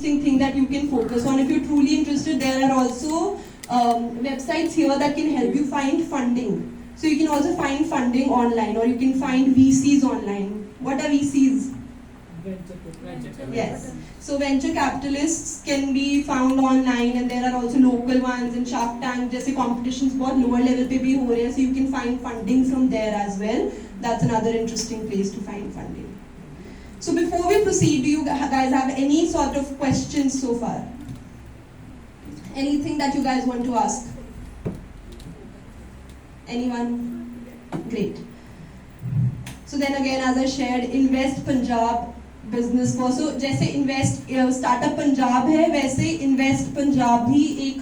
interesting thing that you can focus on. If you're truly interested, there are also websites here that can help you find funding. So you can also find funding online, or you can find VCs online. What are VCs? Yes. So venture capitalists can be found online, and there are also local ones in Shark Tank. जैसे competitions बहुत lower level पे भी हो रहे हैं, so you can find funding from there as well. That's another interesting place to find funding. So before we proceed, do you guys have any sort of questions so far? Anything that you guys want to ask? Anyone? Great. So then again, as I shared, Invest Punjab business for, so जैसे Invest Startup Punjab है, वैसे Invest Punjab भी एक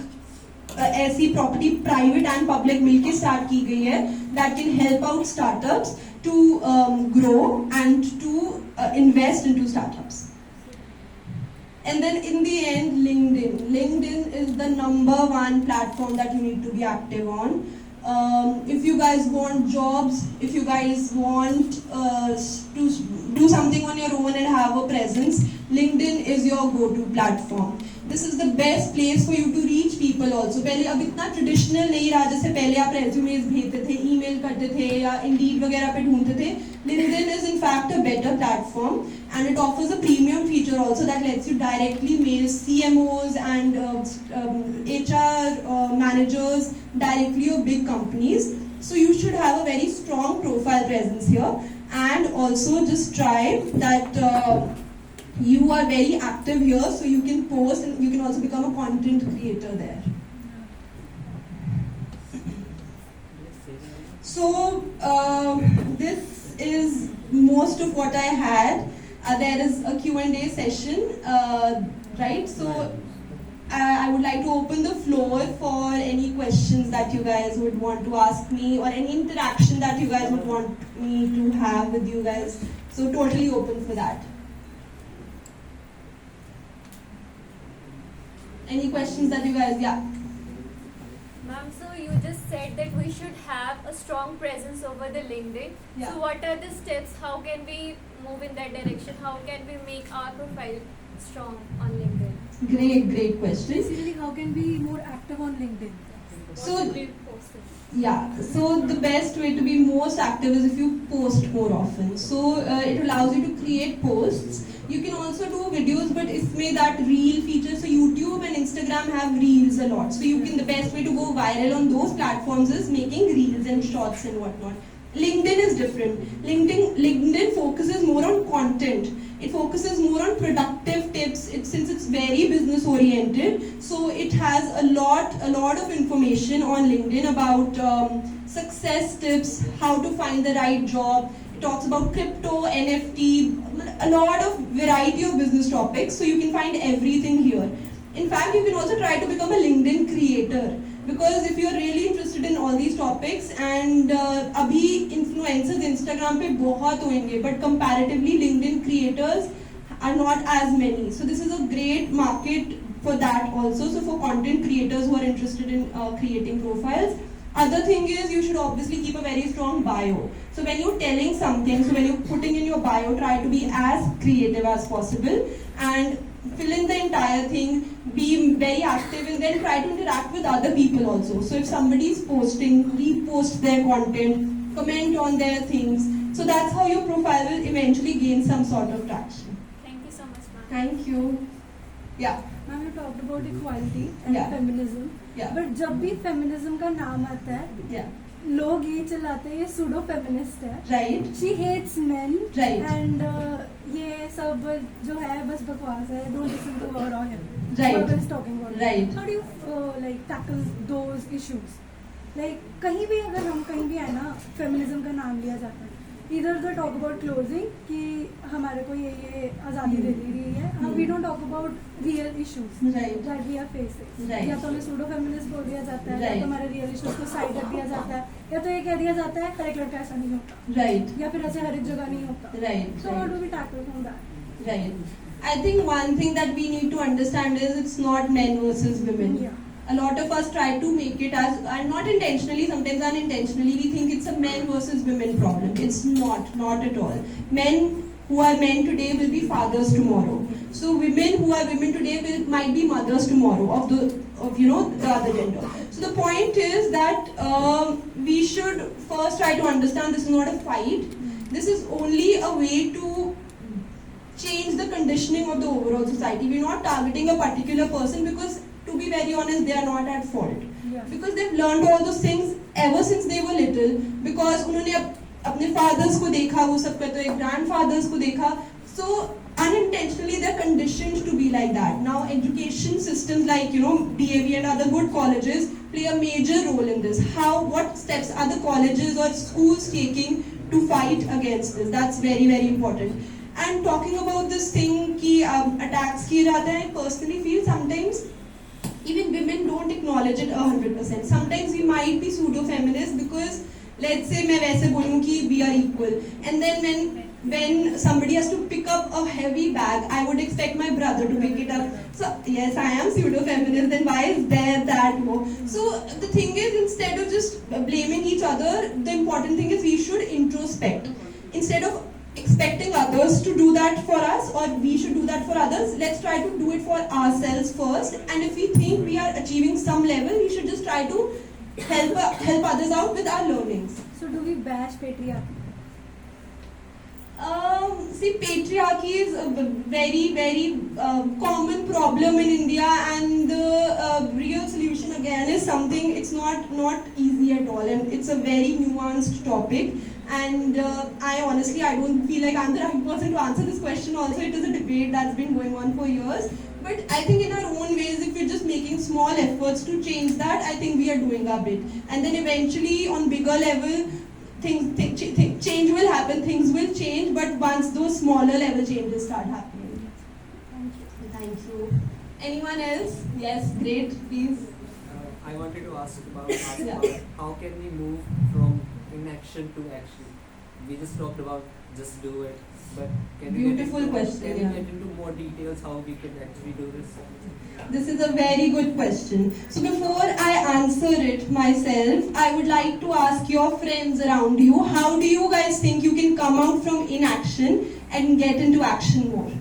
ऐसी property private and public मिलके start की गई है that can help out startups to grow and to invest into startups. And then in the end, LinkedIn. LinkedIn is the #1 platform that you need to be active on. If you guys want jobs, if you guys want to do something on your own and have a presence, LinkedIn is your go-to platform. This is the best place for you to reach people also. पहले अब इतना traditional नहीं रहा, जैसे पहले आप resumes भेजते थे, ईमेल करते थे या इंडीड वगैरह पे ढूंढते थे. LinkedIn is in fact a better platform, and it offers a premium feature also that lets you directly mail CMOs and HR managers directly of big companies. So you should have a very strong profile presence here, and also just try that you are very active here, so you can post and you can also become a content creator there. So this is most of what I had. There is a Q&A session, right? So I would like to open the floor for any questions that you guys would want to ask me, or any interaction that you guys would want me to have with you guys. So totally open for that. Any questions that you guys, yeah? Ma'am, so you just said that we should have a strong presence over the LinkedIn. Yeah. So what are the steps? How can we move in that direction? How can we make our profile strong on LinkedIn? Great question. Basically, how can we be more active on LinkedIn? So the best way to be most active is if you post more often. So it allows you to create posts. You can also do videos, but इसमें that reel feature, so YouTube and Instagram have reels a lot. So you can, the best way to go viral on those platforms is making reels and shorts and whatnot. LinkedIn is different. LinkedIn focuses more on content. It focuses more on productive tips. Since it's very business oriented, so it has a lot of information on LinkedIn about success tips, how to find the right job. It talks about crypto, NFT, a lot of variety of business topics. So you can find everything here. In fact, you can also try to become a LinkedIn creator, because if you're really interested in all these topics, and abhi influencers Instagram pe बहुत होंगे, but comparatively LinkedIn creators are not as many. So this is a great market for that also. So for content creators who are interested in creating profiles. Other thing is, you should obviously keep a very strong bio. So when you're telling something, so when you're putting in your bio, try to be as creative as possible and fill in the entire thing, be very active, and then try to interact with other people also. So if somebody is posting, repost their content, comment on their things. So that's how your profile will eventually gain some sort of traction. Thank you so much, ma'am. Thank you. Yeah. Ma'am, you talked about equality and Yeah. feminism. Yeah. But जब भी feminism का नाम आता है, Yeah. लोग ये चिल्लाते हैं ये pseudo feminist है. Right. She hates men. Right. And ये सब जो है बस बकवास है. Don't listen to her or him. Right. Whoever is talking about it. Right. How do you like tackle those issues? Like कहीं भी अगर हम कहीं भी है ना feminism का नाम लिया जाता है. Either they talk about closing कि हमारे को ये आज़ादी दे दी गई है. We don't talk about real issues Right. that we are facing. Right. या तो हमें pseudo feminist बोल दिया जाता है, या Right. तो हमारे real issues को साइड कर दिया जाता है, या तो ये कह दिया जाता है हर एक लड़का ऐसा नहीं होता, Right. या फिर ऐसे हर एक जगह नहीं होता. Right. So how do we tackle from that? Right. I think one thing that we need to understand is it's not men versus women. Yeah. A lot of us try to make it as, and not intentionally, sometimes unintentionally, we think it's a men versus women problem. It's not at all. Men who are men today will be fathers tomorrow. So women who are women today might be mothers tomorrow of the other gender. So the point is that we should first try to understand this is not a fight. This is only a way to change the conditioning of the overall society. We're not targeting a particular person because, to be very honest, they are not at fault. Yeah. Because they've learned all those things ever since they were little. Because उन्होंने अपने fathers को देखा, वो सब करते हुए grandfathers को देखा. So unintentionally they're conditioned to be like that. Now education systems like DAV and other good colleges play a major role in this. What steps are the colleges or schools taking to fight against this? That's very, very important. And talking about this thing कि attacks किए जाते हैं, I personally feel sometimes even women don't acknowledge it 100%. Sometimes we might be pseudo-feminist because let's say मैं वैसे बोलूँ कि we are equal, and then when somebody has to pick up a heavy bag, I would expect my brother to pick it up. So yes, I am pseudo-feminist. Then why is there that war? So the thing is, instead of just blaming each other, the important thing is we should introspect. Instead of expecting others to do that for us or we should do that for others, let's try to do it for ourselves first. And if we think we are achieving some level, we should just try to help others out with our learnings. So do we bash patriarchy? See, patriarchy is a very, very common problem in India, and the real solution again is something, it's not easy at all, and it's a very nuanced topic. And I don't feel like I'm the right person to answer this question also. It is a debate that's been going on for years. But I think in our own ways, if we're just making small efforts to change that, I think we are doing our bit. And then eventually on bigger level, change will happen, things will change, but once those smaller level changes start happening. Thank you. Anyone else? Yes, great, please. I wanted to ask about Yeah. how can we move from inaction to action? We just talked about just do it, but can we Beautiful question, Can yeah. we get into more details how we can actually do this? This is a very good question. So before I answer it myself, I would like to ask your friends around you, how do you guys think you can come out from inaction and get into action more?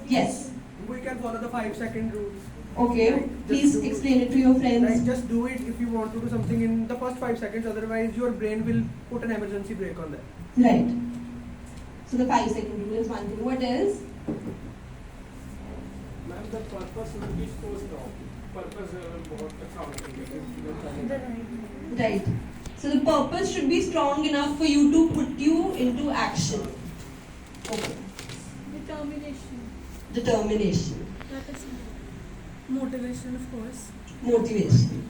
Yes. We can follow the 5-second rule. Okay, Like, please just do explain it to your friends. Like, just do it if you want to do something in the first 5 seconds, otherwise your brain will put an emergency brake on that. Right. So the 5-second rule is one thing. What else? Ma'am, the purpose will be so strong. Purpose बहुत अच्छा होना चाहिए. Right. So the purpose should be strong enough for you to put you into action. Okay. Determination. That is motivation, of course. Motivation.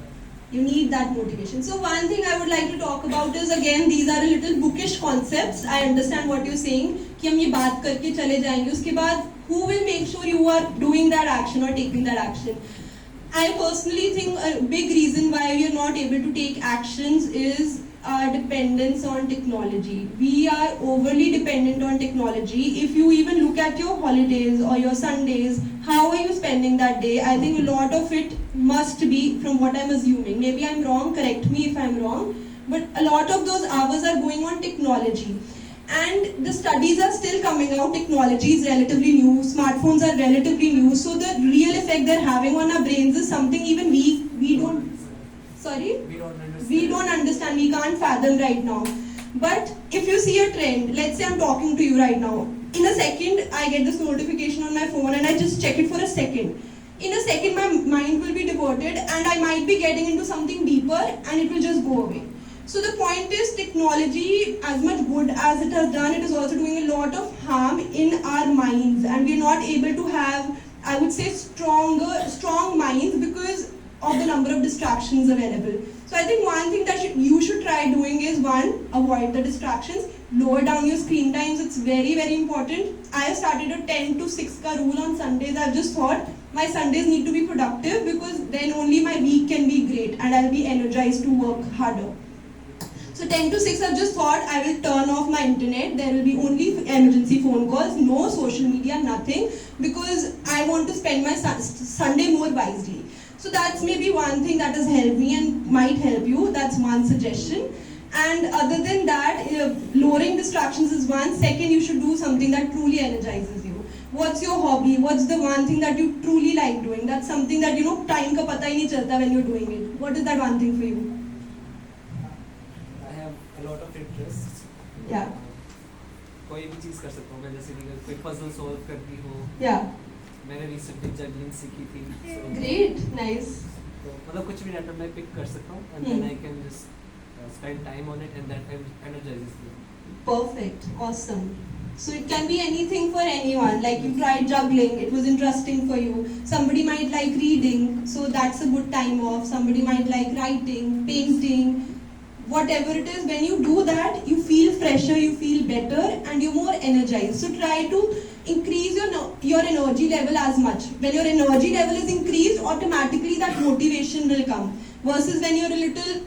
You need that motivation. So one thing I would like to talk about is, again, these are a little bookish concepts. I understand what you're saying कि हम ये बात करके चले जाएंगे, उसके बाद who will make sure you are doing that action or taking that action? I personally think a big reason why we are not able to take actions is our dependence on technology. We are overly dependent on technology. If you even look at your holidays or your Sundays, how are you spending that day? I think a lot of it must be, from what I'm assuming, maybe I'm wrong, correct me if I'm wrong, but a lot of those hours are going on technology. And the studies are still coming out, technology is relatively new, smartphones are relatively new, so the real effect they're having on our brains is something even we don't, sorry? We don't understand, we can't fathom right now. But if you see a trend, let's say I'm talking to you right now, in a second I get this notification on my phone and I just check it for a second. In a second my mind will be diverted and I might be getting into something deeper and it will just go away. So the point is, technology, as much good as it has done, it is also doing a lot of harm in our minds, and we're not able to have, I would say, strong minds because of the number of distractions available. So I think one thing that you should try doing is, one, avoid the distractions, lower down your screen times. It's very, very important. I have started a 10 to 6 ka rule on Sundays. I've just thought my Sundays need to be productive because then only my week can be great and I'll be energized to work harder. So 10 to 6, I've just thought I will turn off my internet. There will be only emergency phone calls, no social media, nothing, because I want to spend my Sunday more wisely. So that's maybe one thing that has helped me and might help you. That's one suggestion. And other than that, lowering distractions is one. Second, you should do something that truly energizes you. What's your hobby? What's the one thing that you truly like doing? That's something that time ka pata hi nahi chalta when you're doing it. What is that one thing for you? I have a lot of interests. Yeah. कोई भी चीज़ कर सकता हूँ मैं, जैसे कि कोई puzzle solve करनी हो. Yeah. मैंने रिसेंटली जगलिंग सीखी थी. Great. Nice. तो मतलब कुछ भी रैंडम मैं पिक कर सकता हूँ and then I can just spend time on it and that energizes me. Perfect. Awesome. So it can be anything for anyone. Like you tried juggling, it was interesting for you. Somebody might like reading, so that's a good time off. Somebody might like writing, painting, whatever it is. When you do that, you feel fresher, you feel better, and you're more energized. So try to increase your energy level as much. When your energy level is increased, automatically that motivation will come. Versus when you're a little,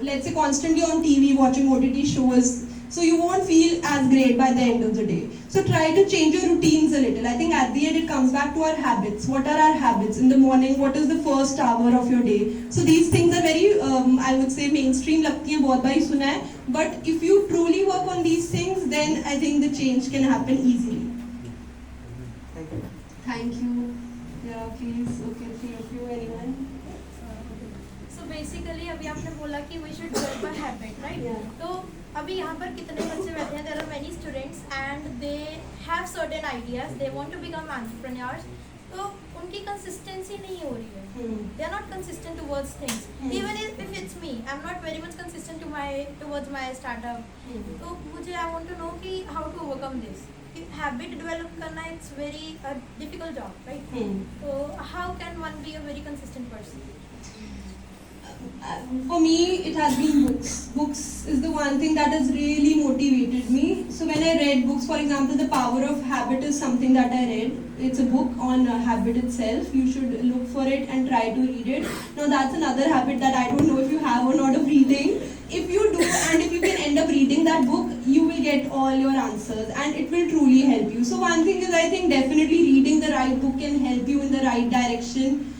let's say, constantly on TV watching OTT shows, so you won't feel as great by the end of the day. So try to change your routines a little. I think at the end it comes back to our habits. What are our habits? In the morning, what is the first hour of your day? So these things are very, I would say, mainstream लगती हैं, बहुत बारी सुना है. But if you truly work on these things, then I think the change can happen easily. Thank you. Thank you. Yeah, please. Okay, three of you, anyone? So basically अभी आपने बोला कि we should develop a habit, right? Yeah. तो अभी यहाँ पर कितने बच्चे बैठे हैं? There are many students and they have certain ideas. They want to become entrepreneurs. तो उनकी consistency नहीं हो रही है. They are not consistent towards things. Even if it's me, I'm not very much consistent towards my startup. तो मुझे I want to know कि how to overcome this. Habit develop करना it's very difficult job, right? So how can one be a very consistent person? For me, it has been books. Books is the one thing that has really motivated me. So when I read books, for example, The Power of Habit is something that I read. It's a book on habit itself. You should look for it and try to read it. Now that's another habit that I don't know if you have or not of reading. If you do and if you can end up reading that book, you will get all your answers and it will truly help you. So one thing is, I think definitely reading the right book can help you in the right direction.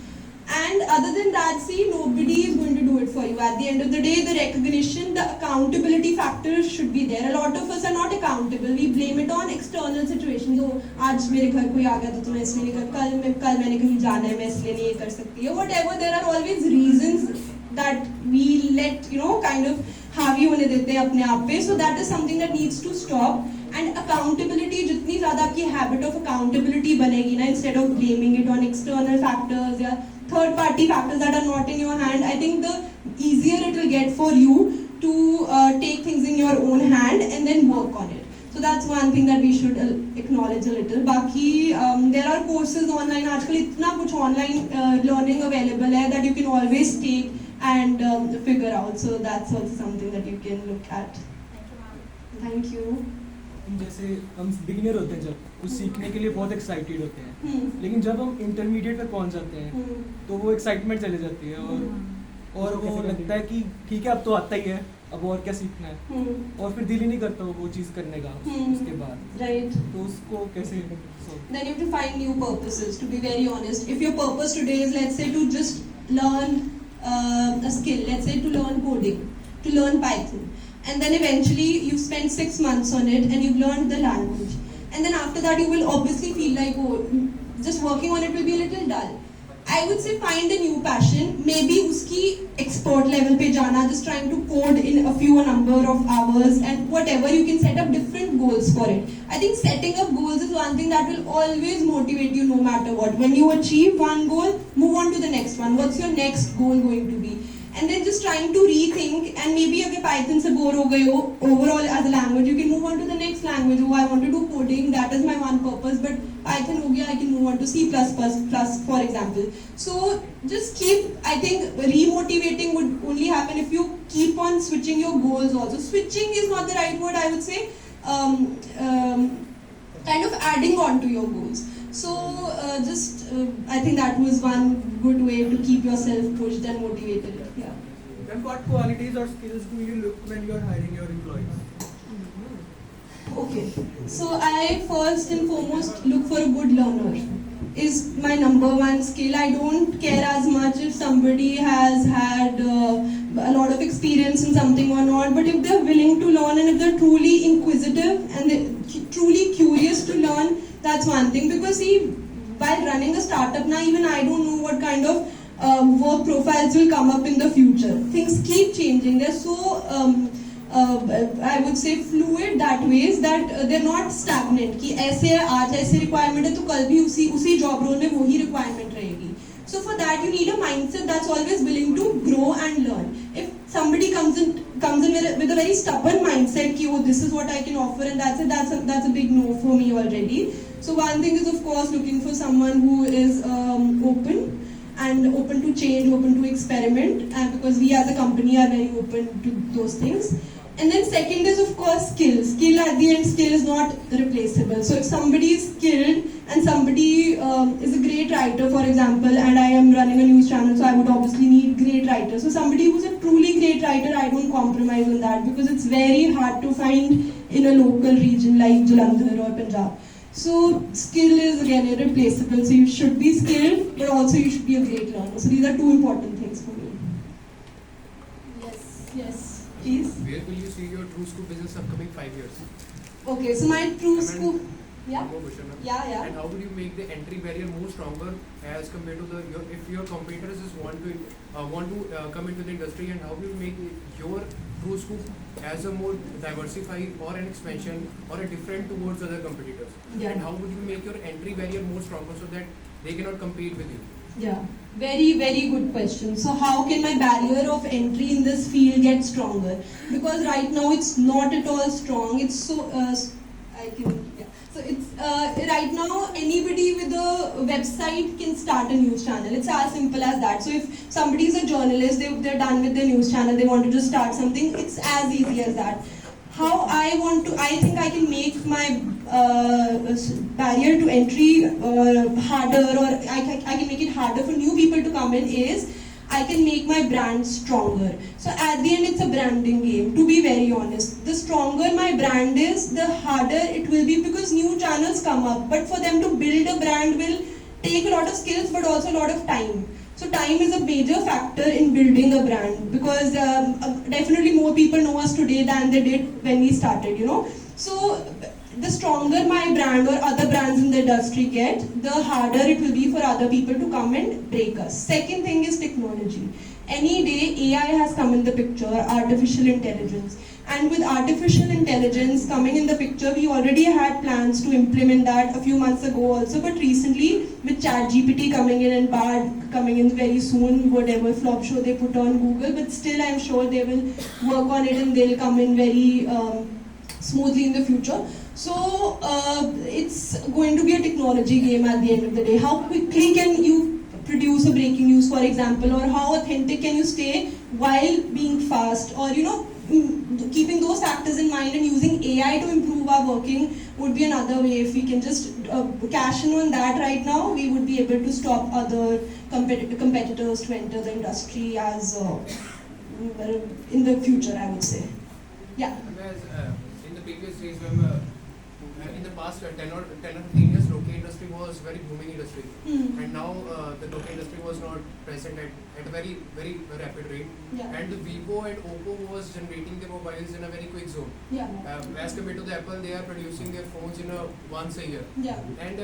And other than that, see, nobody is going to do it for you. At the end of the day, the recognition, the accountability factors should be there. A lot of us are not accountable. We blame it on external situations. So, आज मेरे घर कोई आ गया तो मैं इसलिए नहीं कर, कल मैंने कहीं जाना है मैं इसलिए नहीं कर सकती है. Whatever, there are always reasons that we let kind of हावी होने देते हैं अपने आप पे. So that is something that needs to stop. And accountability, जितनी ज़्यादा आपकी habit of accountability बनेगी ना, instead of blaming it on external factors या third party factors that are not in your hand, I think the easier it will get for you to take things in your own hand and then work on it. So that's one thing that we should acknowledge a little. बाकी there are courses online. आजकल इतना कुछ online learning available है that you can always take and figure out. So that's also something that you can look at. Thank you. जैसे हम beginner होते हैं जब कुछ सीखने के लिए बहुत एक्साइटेड होते हैं, लेकिन जब हम इंटरमीडिएट तक पहुंच जाते हैं तो वो एक्साइटमेंट चले जाती है और वो लगता है कि ठीक है अब तो आता ही है, अब और क्या सीखना है, और फिर दिल ही नहीं करता वो चीज़ करने का उसके बाद. Right. तो उसको कैसे Then you have to find new purposes, to be very honest. If your purpose today is, let's say, to just learn a skill, let's say to learn coding, to learn Python, and then eventually you spend 6 months on it and you've learned the language, and then after that you will obviously feel like, oh, just working on it will be a little dull. I would say find a new passion, maybe uski expert level pe jana, just trying to code in a few number of hours and whatever, you can set up different goals for it. I think setting up goals is one thing that will always motivate you no matter what. When you achieve one goal, move on to the next one. What's your next goal going to be? And then just trying to rethink, and maybe अगर Python से bore हो गए हो overall as a language, you can move on to the next language. Oh, I want to do coding, that is my one purpose, but Python हो गया, I can move on to C++, for example. So just keep, I think remotivating would only happen if you keep on switching your goals also. Switching is not the right word, I would say, kind of adding on to your goals. So I think that was one good way to keep yourself pushed and motivated. Yeah. And what qualities or skills do you look when you are hiring your employees? Okay. So I first and foremost look for a good learner. Is my number one skill. I don't care as much if somebody has had a lot of experience in something or not, but if they're willing to learn and if they're truly inquisitive and they're truly curious to learn, that's one thing. Because see, while running a startup now, even I don't know what kind of work profiles will come up in the future. Things keep changing. They're so I would say fluid that ways that they're not stagnant. कि ऐसे आज ऐसे requirement है तो कल भी उसी job role में वही requirement रहेगी. So for that you need a mindset that's always willing to grow and learn. If somebody comes in with a very stubborn mindset कि oh this is what I can offer and that's it, that's a big no for me already. So one thing is of course looking for someone who is open to change, open to experiment, and because we as a company are very open to those things. And then second is of course skill. Skill at the end, skill is not replaceable. So if somebody is skilled and somebody is a great writer, for example, and I am running a news channel, so I would obviously need great writers. So somebody who's a truly great writer, I don't compromise on that because it's very hard to find in a local region like Jalandhar or Punjab. So skill is again irreplaceable. So you should be skilled, but also you should be a great learner. So these are two important things for me. Yes. Please. Where will you see your True Scoop business upcoming 5 years? Okay, so my True Scoop. Yeah. Yeah. And how would you make the entry barrier more stronger as compared to if your competitors just want to come into the industry, and how will you make your True Scoop as a more diversified or an expansion or a different towards other competitors? Yeah. And how would you make your entry barrier more stronger so that they cannot compete with you? Yeah, very, very good question. So how can my barrier of entry in this field get stronger? Because right now it's not at all strong. It's so, So it's, right now anybody with a website can start a news channel. It's as simple as that. So if somebody is a journalist, they're done with their news channel, they want to just start something, it's as easy as that. How I think I can make my barrier to entry harder, or I can make it harder for new people to come in is I can make my brand stronger. So at the end it's a branding game, to be very honest. The stronger my brand is, the harder it will be because new channels come up. But for them to build a brand will take a lot of skills but also a lot of time. So time is a major factor in building a brand because definitely more people know us today than they did when we started, you know. So the stronger my brand or other brands in the industry get, the harder it will be for other people to come and break us. Second thing is technology. Any day AI has come in the picture, artificial intelligence. And with artificial intelligence coming in the picture, we already had plans to implement that a few months ago also, but recently with ChatGPT coming in and Bard coming in very soon, whatever flop show they put on Google, but still I'm sure they will work on it and they'll come in very smoothly in the future. So it's going to be a technology game at the end of the day. How quickly can you produce a breaking news, for example, or how authentic can you stay while being fast, or, you know, keeping those factors in mind and using AI to improve our working would be another way. If we can just cash in on that right now, we would be able to stop other competitors to enter the industry as in the future, I would say. Yeah. In the previous days, in the past 10 or 15 years, local industry was very booming industry, and now the local industry was not present at a very, very rapid rate. Yeah. And the Vivo and Oppo was generating their mobiles in a very quick zone. Yeah. As compared to the Apple, they are producing their phones in once a year. Yeah. And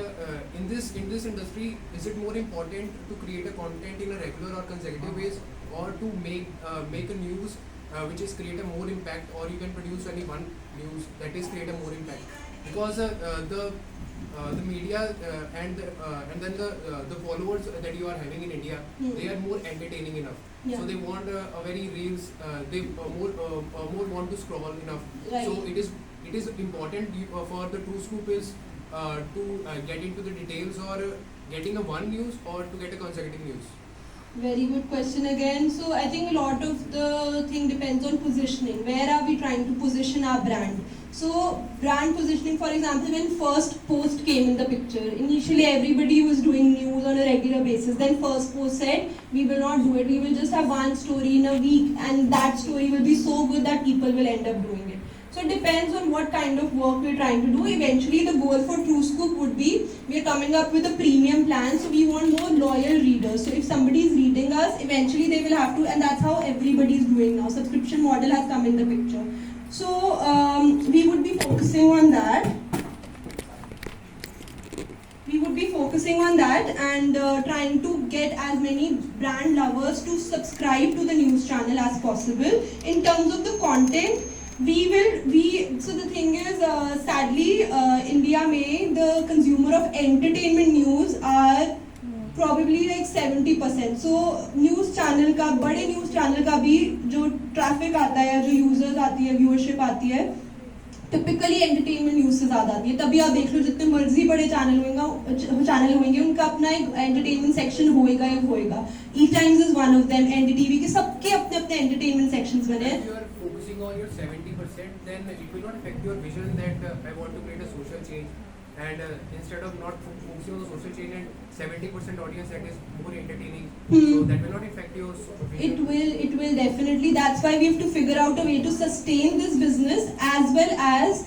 in this industry, is it more important to create a content in a regular or consecutive ways, or to make a news which is create a more impact, or you can produce only one news that is create a more impact? Because the media and then the followers that you are having in India, they are more entertaining enough. Yeah. So they want a very reels. They more want to scroll enough. Right. So it is important for the True Scoop is to get into the details, or getting a one news, or to get a consecutive news. Very good question again. So I think a lot of the thing depends on positioning. Where are we trying to position our brand? So brand positioning, for example, when first post came in the picture, initially everybody was doing news on a regular basis. Then first post said, we will not do it. We will just have one story in a week, and that story will be so good that people will end up doing it. So it depends on what kind of work we're trying to do. Eventually the goal for True Scoop would be, we're coming up with a premium plan, so we want more loyal readers. So if somebody is reading us, eventually they will have to, and that's how everybody is doing now. Subscription model has come in the picture. So we would be focusing on that. And trying to get as many brand lovers to subscribe to the news channel as possible. In terms of the content, so the thing is, sadly, India mein the consumer of entertainment news are probably like 70%. So news channel का, बड़े news channel का भी जो traffic आता है, जो users आती है, viewership आती है, टिपिकली एंटरटेनमेंट न्यूज से ज्यादा आती है. तभी आप देख लो जितने मर्जी बड़े चैनल होंगे उनका अपना एक एंटरटेनमेंट सेक्शन होएगा ही होएगा. E Times is one of them, NDTV के सबके अपने अपने एंटरटेनमेंट सेक्शंस बने हैं. If you are focusing on your 70%, then it will not affect your vision that I want to create a social change. And instead of not focusing on the social change and 70% audience that is more entertaining, so that will not affect your vision. It will definitely. That's why we have to figure out a way to sustain this business as well as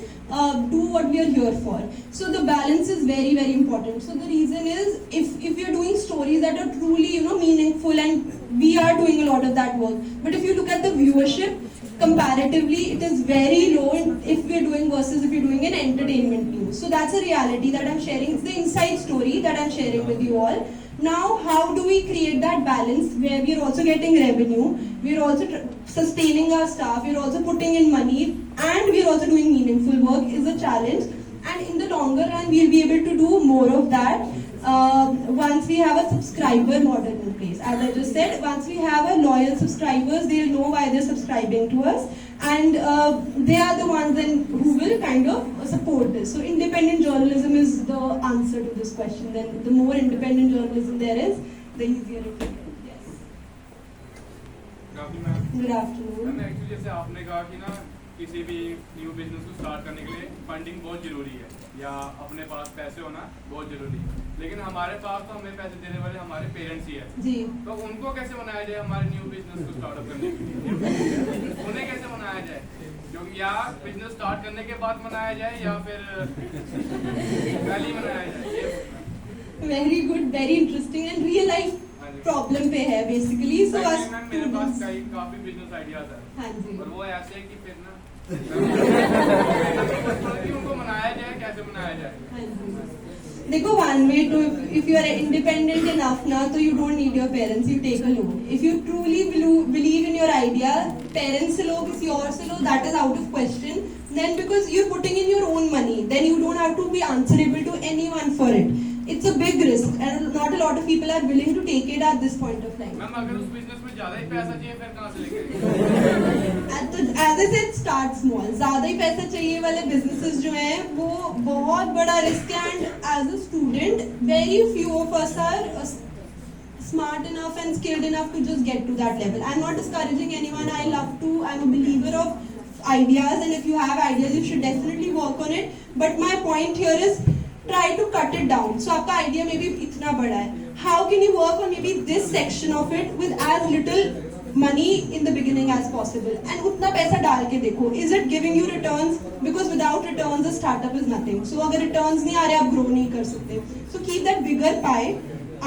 do what we are here for. So the balance is very, very important. So the reason is, if we are doing stories that are truly, meaningful, and we are doing a lot of that work, but if you look at the viewership, comparatively it is very low if we are doing versus if you're doing an entertainment news. So that's a reality that I'm sharing. It's the inside story that I'm sharing with you all. Now, how do we create that balance where we are also getting revenue, we are also sustaining our staff, we are also putting in money, and we are also doing meaningful work is a challenge. And in the longer run, we'll be able to do more of that once we have a subscriber model in place. As I just said, once we have a loyal subscribers, they'll know why they're subscribing to us, and they are the ones then who will kind of support this. So independent journalism is the answer to this question. Then the more independent journalism there is, the easier it will get. Yes. Good afternoon. Actually जैसे आपने कहा कि ना किसी भी new business को start करने के लिए फंडिंग बहुत जरूरी है, या अपने पास पैसे होना बहुत जरूरी है. लेकिन हमारे पास तो हमें पैसे देने वाले हमारे पेरेंट्स ही है जी. तो उनको कैसे बनाया जाए हमारे न्यू बिजनेस को स्टार्टअप करने के लिए? उन्हें कैसे बनाया जाए? क्योंकि या बिजनेस स्टार्ट करने के बाद बनाया जाए या फिर पहले ही बनाया जाए? Very good, very interesting and real life problem पे है बेसिकली. सो मेरे पास काफी बिजनेस आइडियाज है. हाँ जी. और वो ऐसे है कि फिर ना उनको मनाया जाए, कैसे मनाया जाए? देखो, one way to, if you are independent enough now, so you don't need your parents, you take a loan. If you truly believe in your idea, parents से लो, किसी और से लो, that is out of question. Then because you're putting in your own money, then you don't have to be answerable to anyone for it. It's a big risk, and not a lot of people are willing to take it at this point of time. Ma'am अगर उस business में ज्यादा ही पैसा चाहिए फिर कहाँ से लेंगे? As I said, start small. ज़्यादा ही पैसा चाहिए वाले businesses जो हैं वो बहुत बड़ा risk है, and as a student, very few of us are smart enough and skilled enough to just get to that level. I'm not discouraging anyone. I'm a believer of ideas, and if you have ideas, you should definitely work on it. But my point here is, try to cut it down. So आपका idea maybe इतना बड़ा है. How can you work on maybe this section of it with as little money in the beginning as possible? And उतना पैसा डाल के देखो. Is it giving you returns? Because without returns, a startup is nothing. So अगर returns नहीं आ रहे, आप grow नहीं कर सकते. So keep that bigger pie.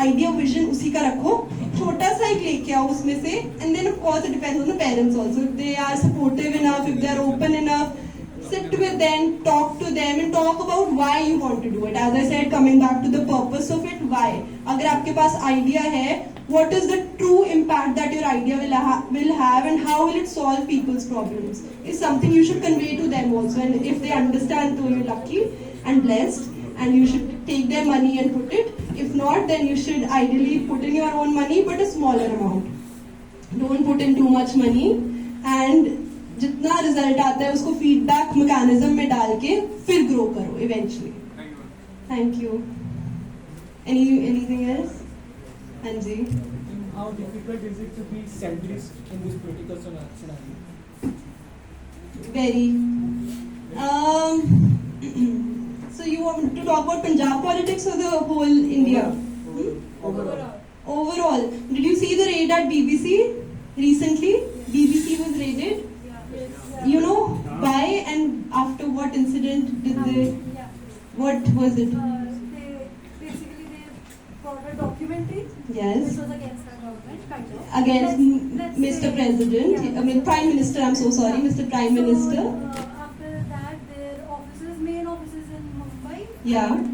Idea, vision उसी का रखो. छोटा सा एक लेके आओ उसमें से. And then of course it depends on the parents also. If they are supportive enough, if they are open enough, sit with them, talk to them, and talk about why you want to do it. As I said, coming back to the purpose of it, why. अगर आपके पास idea है, what is the true impact that your idea will have, and how will it solve people's problems? Is something you should convey to them also. And if they understand, so you're lucky and blessed, and you should take their money and put it. If not, then you should ideally put in your own money, but a smaller amount. Don't put in too much money, and जितना result आता है उसको feedback mechanism में डाल के फिर grow करो eventually. Thank you. Anything else? हाँ जी. How difficult is it to be centrist in this political scenario? Very. So you want to talk about Punjab politics or the whole India? Overall. Did you see the raid at BBC recently? BBC was raided. You know why, and what incident did they? Yeah. What was it? They brought a documentary. Yes. Which was against the government, kind of. Against Let's Mr. say- President, Yeah. I mean Prime Minister. I'm so sorry, Mr. Prime Minister. So, after that, their offices, main offices in Mumbai. Yeah. And,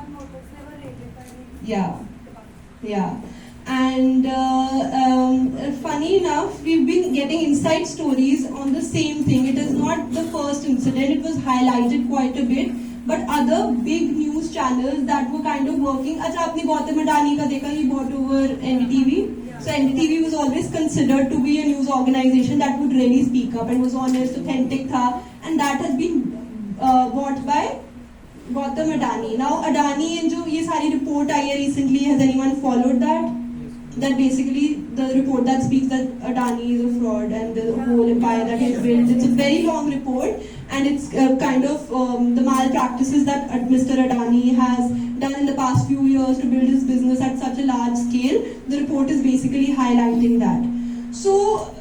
one notice, they were raided by the Yeah. department. Yeah. And funny enough, we've been getting inside stories on the same thing. It is not the first incident, it was highlighted quite a bit. But other big news channels that were kind of working, अच्छा आपने गौतम अडानी का देखा, he bought over NDTV. So NDTV was always considered to be a news organization that would really speak up and was honest, authentic tha, and that has been bought by Gautam Adani. Now Adani and जो ये सारी report आई है recently, has anyone followed that? That basically the report that speaks that Adani is a fraud and the whole empire that he's built. It's a very long report and it's kind of the malpractices that Mr. Adani has done in the past few years to build his business at such a large scale. The report is basically highlighting that. So,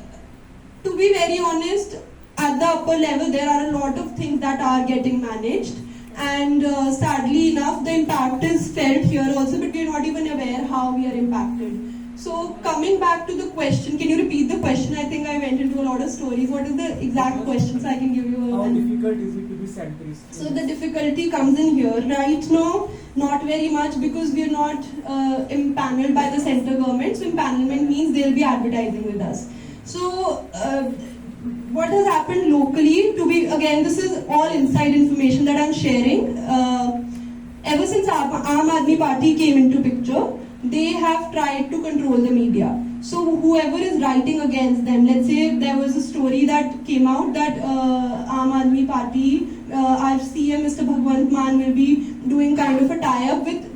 to be very honest, at the upper level there are a lot of things that are getting managed. And sadly enough, the impact is felt here also, but we are not even aware how we are impacted. So coming back to the question, can you repeat the question? I think I went into a lot of stories. What is the exact question so I can give you How an... difficult is it to be centrist? So the difficulty comes in here. Right now, not very much because we are not impaneled by the central government. So impanelment means they'll be advertising with us. So what has happened locally, to be, again, this is all inside information that I'm sharing. Ever since Aam Aadmi Party came into picture, they have tried to control the media. So whoever is writing against them, let's say there was a story that came out that Aam Aadmi Party, our CM Mr. Bhagwant Mann will be doing kind of a tie-up with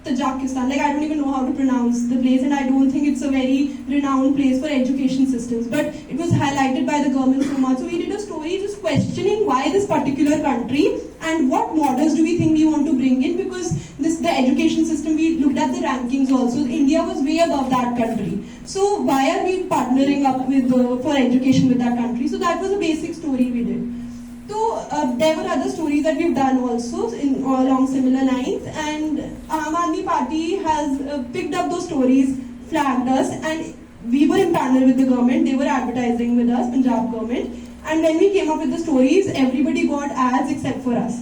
Tajikistan. Like I don't even know how to pronounce the place and I don't think it's a very renowned place for education systems. But it was highlighted by the government so much. So we did a story just questioning why this particular country and what models do we think we want to bring in, because the education system, we looked at the rankings also. India was way above that country. So why are we partnering up with for education with that country? So that was a basic story we did. So there were other stories that we've done also along similar lines, and Aam Aadmi Party has picked up those stories, flagged us, and we were in panel with the government. They were advertising with us, Punjab government, and when we came up with the stories, everybody got ads except for us.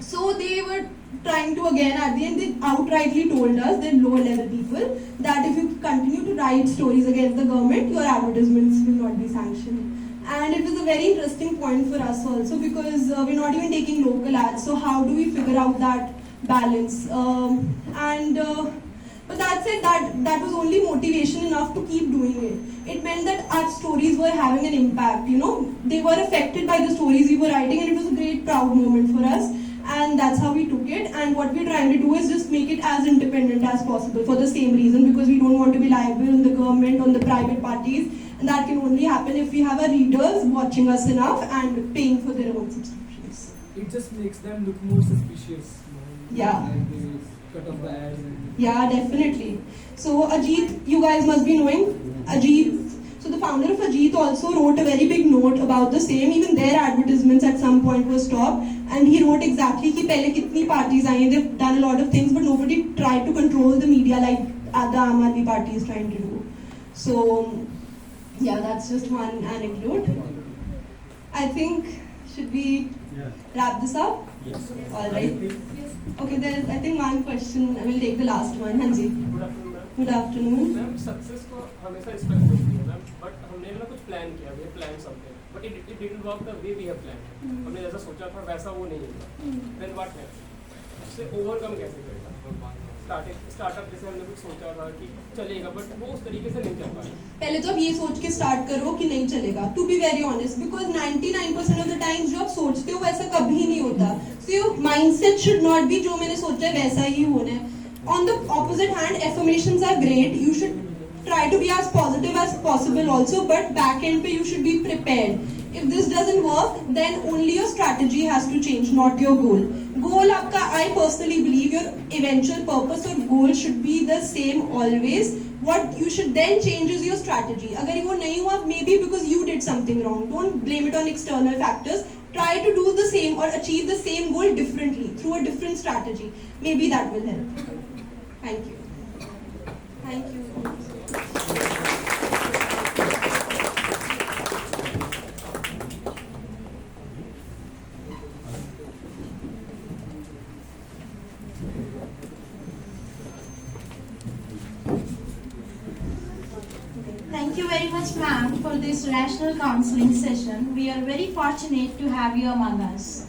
So they were trying to, again, at the end, they outrightly told us, they're lower level people, that if you continue to write stories against the government, your advertisements will not be sanctioned. And it was a very interesting point for us also, because we're not even taking local ads. So how do we figure out that balance? But that said, that was only motivation enough to keep doing it. It meant that our stories were having an impact. You know, they were affected by the stories we were writing, and it was a great proud moment for us. And that's how we took it. And what we're trying to do is just make it as independent as possible for the same reason, because we don't want to be liable on the government, on the private parties. And that can only happen if we have our readers watching us enough and paying for their own subscriptions. It just makes them look more suspicious. Yeah. Like they cut off the ads. Yeah, definitely. So Ajit, you guys must be knowing. Ajit, so the founder of Ajit also wrote a very big note about the same. Even their advertisements at some point were stopped. And he wrote exactly कि पहले कितनी parties आई हैं, they've done a lot of things, but nobody tried to control the media like the Aam Aadmi Party is trying to do. So, yeah, that's just one anecdote. I think, should we wrap this up? Yes. All right. Okay, there's, I think, one question. I will take the last one. Hanji. Good afternoon, ma'am. Good afternoon. Ma'am success को हमेशा expect होती है ma'am, but हमने ना कुछ plan किया, we plan something, but it didn't work the way we have plan. हमने जैसा सोचा था वैसा वो नहीं हुआ. Then what next? उससे ओवरकम कैसे करेगा? स्टार्टअप जैसे हमने कुछ सोचा था कि चलेगा, बट वो उस तरीके से नहीं चल पाया. पहले तो आप ये सोच के स्टार्ट करो कि नहीं चलेगा. To be very honest, because 99% of the times जो आप सोचते हो वैसा कभी नहीं होता. So your mindset should not be जो मैंने सोचा है वैसा ही होना है. On the opposite hand, affirmations are great. You should try to be as positive as possible also, but back end pe you should be prepared. If this doesn't work, then only your strategy has to change, not your goal. Goal आपका, I personally believe your eventual purpose or goal should be the same always. What you should then change is your strategy. अगर वो नहीं हुआ, maybe because you did something wrong. Don't blame it on external factors. try to do the same or achieve the same goal differently through a different strategy. Maybe that will help. Thank you. Thank you. Thank you very much, ma'am, for this rational counseling session. We are very fortunate to have you among us.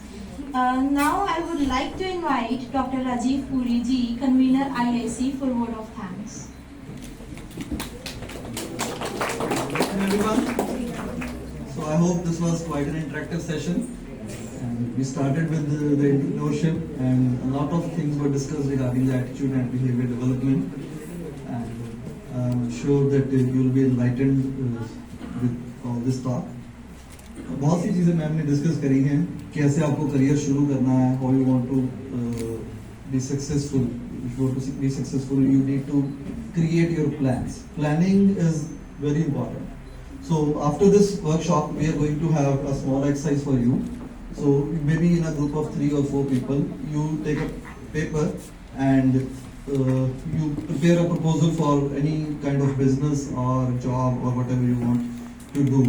Now I would like to invite Dr. Rajiv Puri ji, convener IIC, for word of thanks. Welcome everyone. So I hope this was quite an interactive session. And we started with the entrepreneurship, and a lot of things were discussed regarding the attitude and behavior development. And I'm sure that you will be enlightened with all this talk. बहुत सी चीज़ें ma'am ने discuss करी हैं, कैसे आपको career शुरू करना है, how you want to be successful. If you want to be successful, you need to create your plans. Planning is very important. So after this workshop, we are going to have a small exercise for you. So maybe in a group of 3 or 4 people, you take a paper and you prepare a proposal for any kind of business or job or whatever you want to do.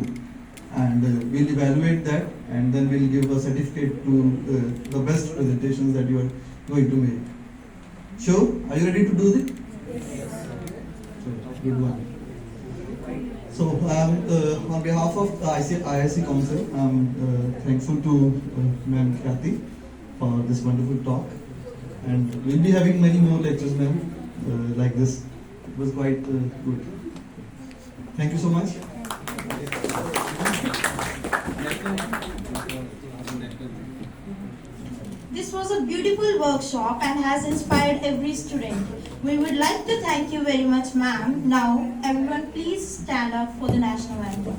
And we'll evaluate that, and then we'll give a certificate to the best presentations that you are going to make. Sure? Are you ready to do this? Yes. Good one. So on behalf of the IIC Council, I'm thankful to Ma'am Khyati for this wonderful talk. And we'll be having many more lectures, ma'am, like this. It was quite good. Thank you so much. This was a beautiful workshop and has inspired every student. We would like to thank you very much, ma'am. Now, everyone please stand up for the national anthem.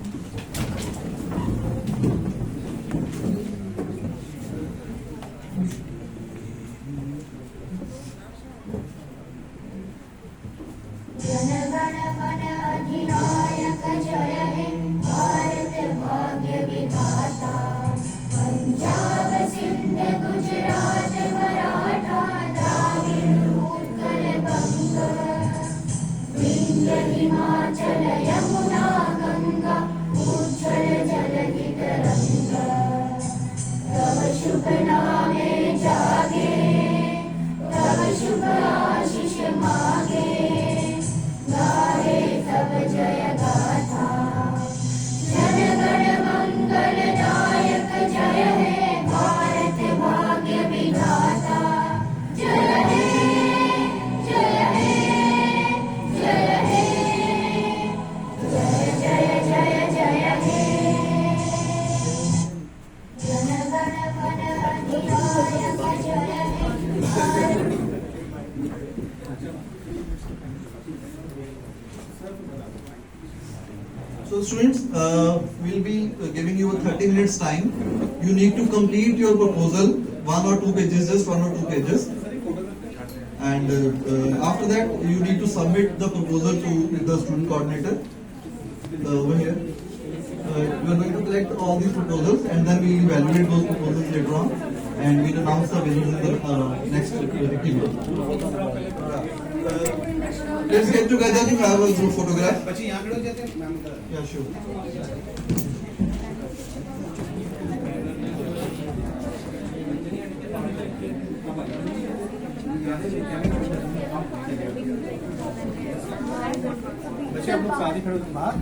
So students, we'll be giving you a 30 minutes time. You need to complete your proposal, 1 or 2 pages, just 1 or 2 pages. And after that, you need to submit the proposal to the student coordinator over here. We are going to collect all these proposals, and then we will evaluate those proposals later on, and we will announce the winners in the next event. Let's get together to have a group photograph. Yeah, sure. बच्चे आप लोग शादी खड़े बाहर